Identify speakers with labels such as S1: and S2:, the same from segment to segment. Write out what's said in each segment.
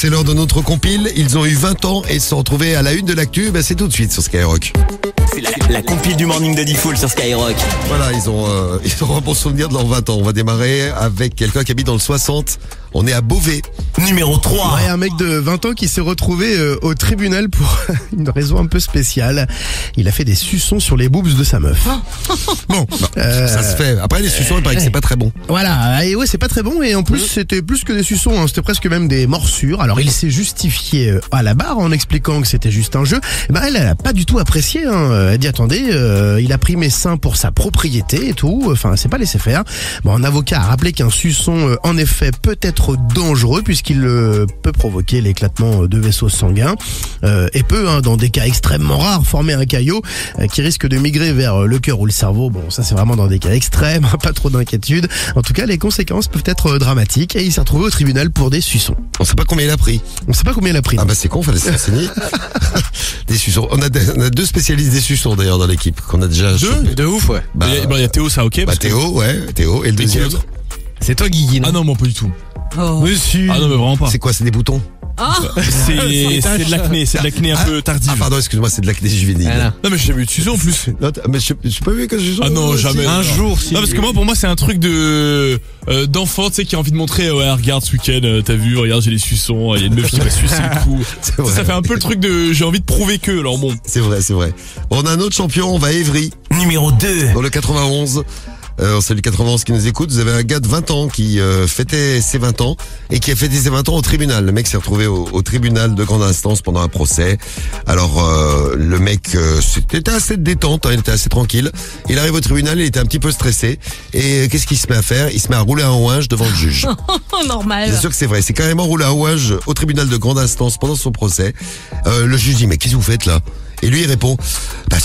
S1: C'est l'heure de notre compile. Ils ont eu 20 ans et se sont retrouvés à la une de l'actu. C'est tout de suite sur Skyrock.
S2: C'est la compile du morning de Diffoul sur Skyrock.
S1: Voilà, ils ont un bon souvenir de leurs 20 ans. On va démarrer avec quelqu'un qui habite dans le 60. On est à Beauvais.
S2: Numéro 3.
S3: Ouais, un mec de 20 ans qui s'est retrouvé au tribunal pour une raison un peu spéciale. Il a fait des suçons sur les boobs de sa meuf. Bon,
S1: Ça se fait. Après, les suçons, il paraît que c'est pas très bon.
S3: Voilà, et ouais, c'est pas très bon, et en plus c'était plus que des suçons, hein. C'était presque même des morsures. Alors il s'est justifié à la barre en expliquant que c'était juste un jeu. Elle a pas du tout apprécié, hein. Elle dit attendez, il a pris mes seins pour sa propriété et tout, enfin c'est pas laissé faire. Bon, un avocat a rappelé qu'un suçon en effet peut être dangereux puisqu'il peut provoquer l'éclatement de vaisseaux sanguins et peut, dans des cas extrêmement rares, former un caillot qui risque de migrer vers le cœur ou le cerveau. Bon, ça c'est vraiment dans des cas extrêmes, pas trop d'inquiétude. En tout cas, les conséquences peuvent être dramatiques, et il s'est retrouvé au tribunal pour des suçons.
S1: On sait pas combien il a pris.
S3: On sait pas combien il a pris.
S1: Ah c'est con, fallait se renseigner. Des suçons. On a deux spécialistes des suçons d'ailleurs dans l'équipe qu'on a déjà chopé.
S4: De ouf, ouais. Il y a Théo, ça ok.
S1: Théo. Et le deuxième.
S4: C'est toi, Guigui. Ah non, moi pas du tout.
S3: Mais si.
S4: Ah non, mais vraiment pas.
S1: C'est quoi, c'est des boutons?
S4: C'est de l'acné, un peu tardive.
S1: Ah pardon, excuse-moi, c'est de l'acné juvénile.
S4: Voilà. Non mais j'ai jamais eu de suçon en plus.
S1: Non, mais je suis pas vu que je
S4: Ah non, jamais. Un jour, si. Non, parce que pour moi c'est un truc d'enfant, tu sais, qui a envie de montrer, ouais, regarde ce week-end, t'as vu, regarde, j'ai les suçons, il y a une meuf qui m'a sucé le cou. Ça fait un peu le truc de j'ai envie de prouver que, alors bon.
S1: C'est vrai. Bon, on a un autre champion, on va à Évry.
S2: Numéro 2.
S1: Dans le 91. C'est le 91 qui nous écoute. Vous avez un gars de 20 ans qui fêtait ses 20 ans et qui a fêté ses 20 ans au tribunal. Le mec s'est retrouvé au tribunal de grande instance pendant un procès. Alors le mec c'était assez de détente, il était assez tranquille. Il arrive au tribunal, il était un petit peu stressé. Et qu'est-ce qu'il se met à faire? Il se met à rouler un ouinge devant le juge.
S5: Normal.
S1: C'est sûr que c'est vrai. C'est carrément rouler un ouinge au tribunal de grande instance pendant son procès. Le juge dit mais qu'est-ce que vous faites là? Et lui il répond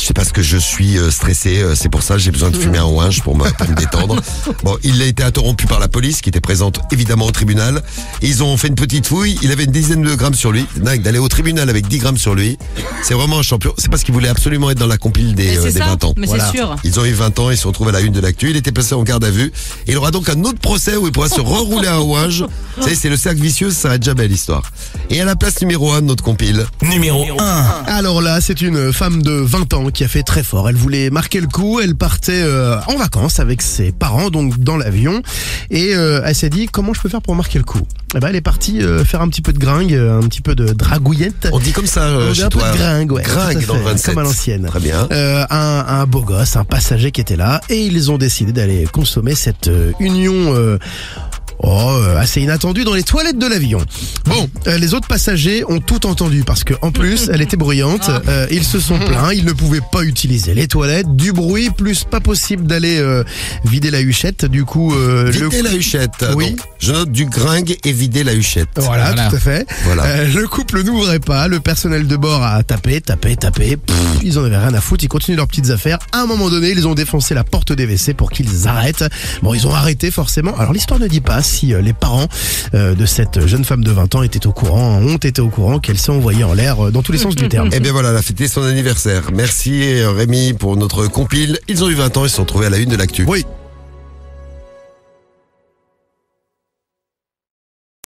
S1: c'est parce que je suis stressé, c'est pour ça j'ai besoin de fumer un ouinge pour me détendre. Bon, il a été interrompu par la police qui était présente évidemment au tribunal. Ils ont fait une petite fouille, il avait une dizaine de grammes sur lui. Dingue d'aller au tribunal avec 10 grammes sur lui. C'est vraiment un champion. C'est parce qu'il voulait absolument être dans la compile des 20 ans.
S5: Mais
S1: voilà.
S5: c'est sûr.
S1: Ils ont eu 20 ans, ils se retrouvent à la une de l'actu. Il était passé en garde à vue. Et il aura donc un autre procès où il pourra se rerouler un ouinge. Vous savez, c'est le cercle vicieux, ça va être jamais l'histoire. Et à la place numéro 1 de notre compile.
S2: Numéro 1.
S3: Alors là, c'est une femme de 20 ans qui a fait très fort. Elle voulait marquer le coup, elle partait en vacances avec ses parents, donc dans l'avion, et elle s'est dit comment je peux faire pour marquer le coup. Elle est partie faire un petit peu de gringue, un petit peu de dragouillette.
S1: On dit comme ça chez
S3: un
S1: toi.
S3: peu de gringue, ouais.
S1: Gringue dans le 27.
S3: Comme à l'ancienne.
S1: Très bien.
S3: Un beau gosse, un passager qui était là, et ils ont décidé d'aller consommer cette union assez inattendue dans les toilettes de l'avion. Bon, les autres passagers ont tout entendu parce que en plus, elle était bruyante. Ils se sont plaints, ils ne pouvaient pas utiliser les toilettes, du bruit, plus pas possible d'aller vider la huchette. Du coup,
S1: vider la huchette.
S3: Oui.
S1: Donc, je note du gringue et vider la huchette.
S3: Voilà. Tout à fait.
S1: Voilà.
S3: Le couple n'ouvrait pas, le personnel de bord a tapé. Ils en avaient rien à foutre, ils continuent leurs petites affaires. À un moment donné, ils ont défoncé la porte des WC pour qu'ils arrêtent. Bon, ils ont arrêté forcément. Alors l'histoire ne dit pas si les parents de cette jeune femme de 20 ans ont été au courant qu'elle s'est envoyée en l'air dans tous les sens du terme.
S1: Et bien voilà, elle a fêté son anniversaire. Merci Rémi pour notre compile. Ils ont eu 20 ans, ils se sont retrouvés à la une de l'actu.
S3: Oui.